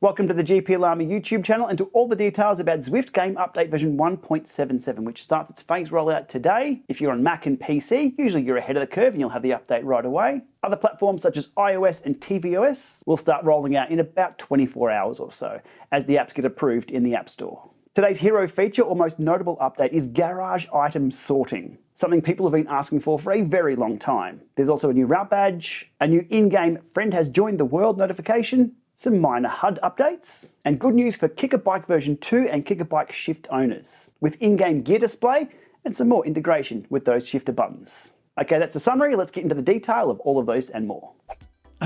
Welcome to the GPLama YouTube channel and to all the details about Zwift Game Update version 1.77, which starts its phase rollout today. If you're on Mac and PC, usually you're ahead of the curve and you'll have the update right away. Other platforms such as iOS and tvOS will start rolling out in about 24 hours or so, as the apps get approved in the App Store. Today's hero feature or most notable update is garage item sorting, something people have been asking for a very long time. There's also a new route badge, a new in-game friend has joined the world notification, some minor HUD updates, and good news for Kickr Bike version 2 and Kickr Bike Shift owners, with in-game gear display and some more integration with those shifter buttons. Okay, that's the summary. Let's get into the detail of all of those and more.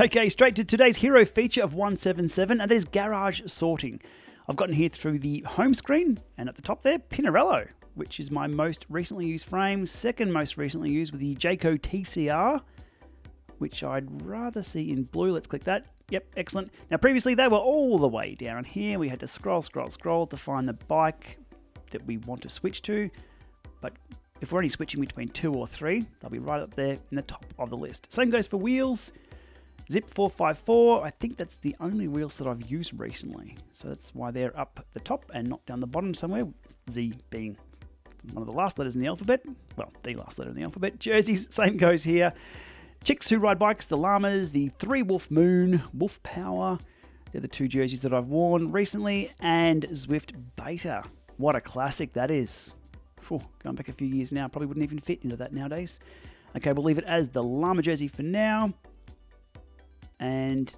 Okay, straight to today's hero feature of 177, and there's garage sorting. I've gotten here through the home screen, and at the top there, Pinarello, which is my most recently used frame, second most recently used with the Jayco TCR, which I'd rather see in blue. Let's click that. Yep, excellent. Now previously they were all the way down here. We had to scroll to find the bike that we want to switch to. But if we're only switching between 2 or 3, they'll be right up there in the top of the list. Same goes for wheels. Zip 454, I think that's the only wheels that I've used recently. So that's why they're up the top and not down the bottom somewhere. Z being one of the last letters in the alphabet. Well, the last letter in the alphabet. Jerseys, same goes here. Chicks who ride bikes, the Llamas, the 3 Wolf Moon, Wolf Power. They're the 2 jerseys that I've worn recently. And Zwift Beta. What a classic that is. Whew, going back a few years now, probably wouldn't even fit into that nowadays. Okay, we'll leave it as the Llama jersey for now. And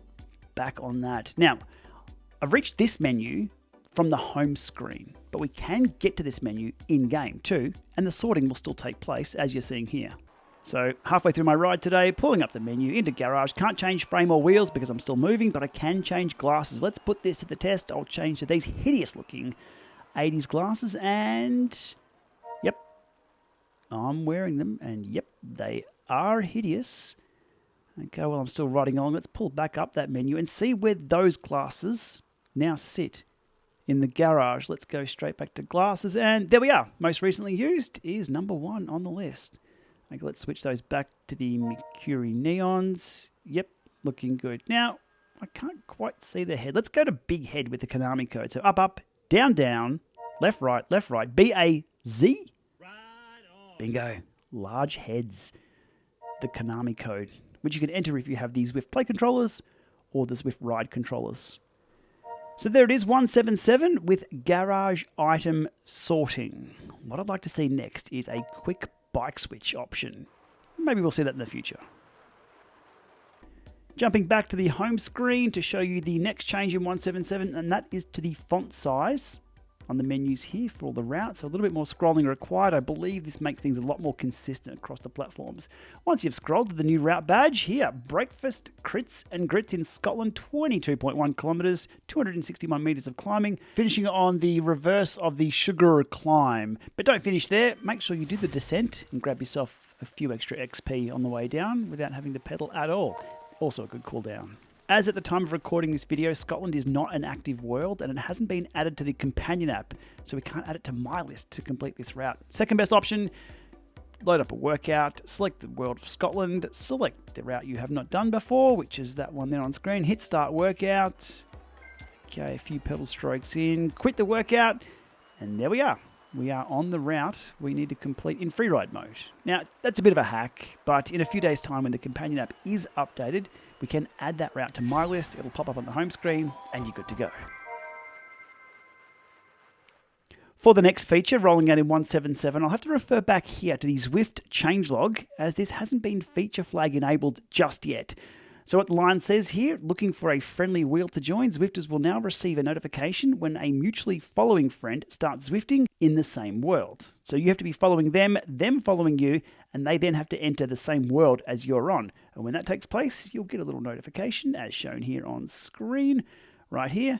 back on that. Now, I've reached this menu from the home screen, but we can get to this menu in-game too, and the sorting will still take place as you're seeing here. So halfway through my ride today, pulling up the menu into garage. Can't change frame or wheels because I'm still moving, but I can change glasses. Let's put this to the test. I'll change to these hideous looking 80s glasses, and yep, I'm wearing them, and yep, they are hideous. Okay, well, I'm still riding along. Let's pull back up that menu and see where those glasses now sit in the garage. Let's go straight back to glasses, and there we are. Most recently used is number 1 on the list. Okay, let's switch those back to the Mercury Neons. Yep, looking good. Now, I can't quite see the head. Let's go to big head with the Konami code. So up, down, left, right, B-A-Z. Right on. Bingo. Large heads. The Konami code, which you can enter if you have the Zwift Play controllers or the Zwift Ride controllers. So there it is, 177 with garage item sorting. What I'd like to see next is a quick bike switch option. Maybe we'll see that in the future. Jumping back to the home screen to show you the next change in 177, and that is to the font size on the menus here for all the routes. So a little bit more scrolling required. I believe this makes things a lot more consistent across the platforms. Once you've scrolled to the new route badge here, breakfast, crits and grits in Scotland, 22.1 kilometers, 261 meters of climbing, finishing on the reverse of the sugar climb. But don't finish there. Make sure you do the descent and grab yourself a few extra XP on the way down without having to pedal at all. Also a good cool down. As at the time of recording this video, Scotland is not an active world and it hasn't been added to the companion app, so we can't add it to my list to complete this route. Second best option, load up a workout, select the world of Scotland, select the route you have not done before, which is that one there on screen, hit start workout. Okay, a few pedal strokes in, quit the workout, and there we are. We are on the route we need to complete in freeride mode. Now, that's a bit of a hack, but in a few days' time when the companion app is updated, we can add that route to my list. It'll pop up on the home screen, and you're good to go. For the next feature, rolling out in 177, I'll have to refer back here to the Zwift changelog, as this hasn't been feature flag enabled just yet. So what the line says here, looking for a friendly wheel to join, Zwifters will now receive a notification when a mutually following friend starts Zwifting in the same world. So you have to be following them following you, and they then have to enter the same world as you're on. And when that takes place, you'll get a little notification as shown here on screen, right here.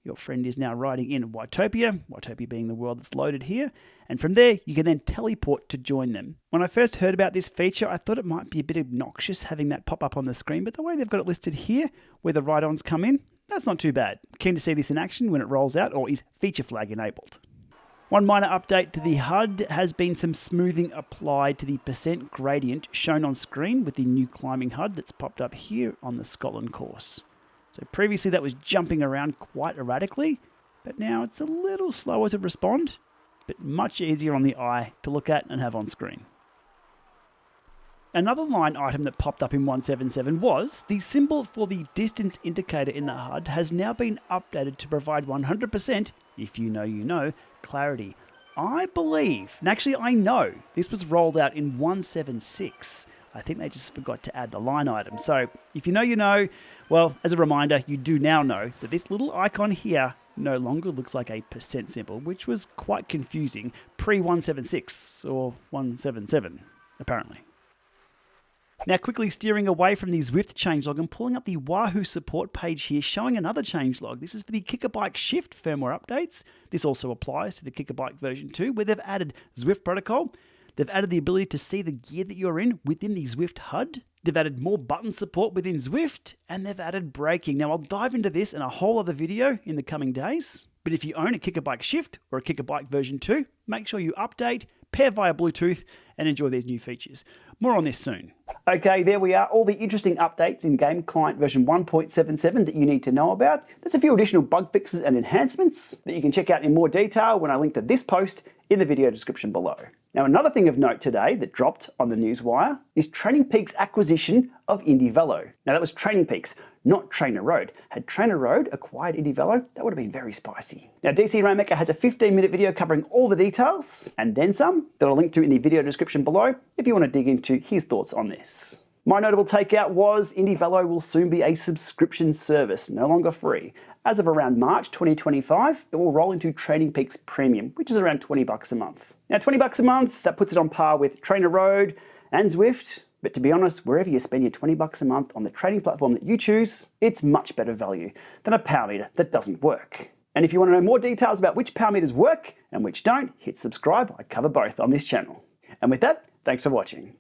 Your friend is now riding in Watopia, Watopia being the world that's loaded here, and from there you can then teleport to join them. When I first heard about this feature, I thought it might be a bit obnoxious having that pop up on the screen, but the way they've got it listed here, where the ride-ons come in, that's not too bad. Keen to see this in action when it rolls out or is feature flag enabled. One minor update to the HUD has been some smoothing applied to the percent gradient shown on screen with the new climbing HUD that's popped up here on the Scotland course. So previously that was jumping around quite erratically, but now it's a little slower to respond, but much easier on the eye to look at and have on screen. Another line item that popped up in 177 was the symbol for the distance indicator in the HUD has now been updated to provide 100%, if you know, clarity. I believe, and actually I know, this was rolled out in 176. I think they just forgot to add the line item. So if you know, well, as a reminder, you do now know that this little icon here no longer looks like a % symbol, which was quite confusing pre-176 or 177, apparently. Now quickly steering away from the Zwift changelog and pulling up the Wahoo support page here showing another changelog. This is for the Kickr Bike Shift firmware updates. This also applies to the Kickr Bike version 2 where they've added Zwift protocol. They've added the ability to see the gear that you're in within the Zwift HUD. They've added more button support within Zwift and they've added braking. Now I'll dive into this in a whole other video in the coming days. But if you own a Kickr Bike Shift or a Kickr Bike version 2, make sure you update, pair via Bluetooth and enjoy these new features. More on this soon. Okay, there we are, all the interesting updates in Game Client version 1.77 that you need to know about. There's a few additional bug fixes and enhancements that you can check out in more detail when I link to this post in the video description below. Now, another thing of note today that dropped on the newswire is TrainingPeaks' acquisition of IndieVelo. Now, that was TrainingPeaks, not Trainer Road. Had Trainer Road acquired IndieVelo, that would have been very spicy. Now, DC Rainmaker has a 15-minute video covering all the details, and then some, that I'll link to in the video description below if you want to dig into his thoughts on this. My notable takeout was IndieVelo will soon be a subscription service, no longer free. As of around March 2025, it will roll into TrainingPeaks Premium, which is around $20 a month. Now, $20 a month, that puts it on par with Trainer Road and Zwift, but to be honest, wherever you spend your $20 a month on the training platform that you choose, it's much better value than a power meter that doesn't work. And if you want to know more details about which power meters work and which don't, hit subscribe. I cover both on this channel. And with that, thanks for watching.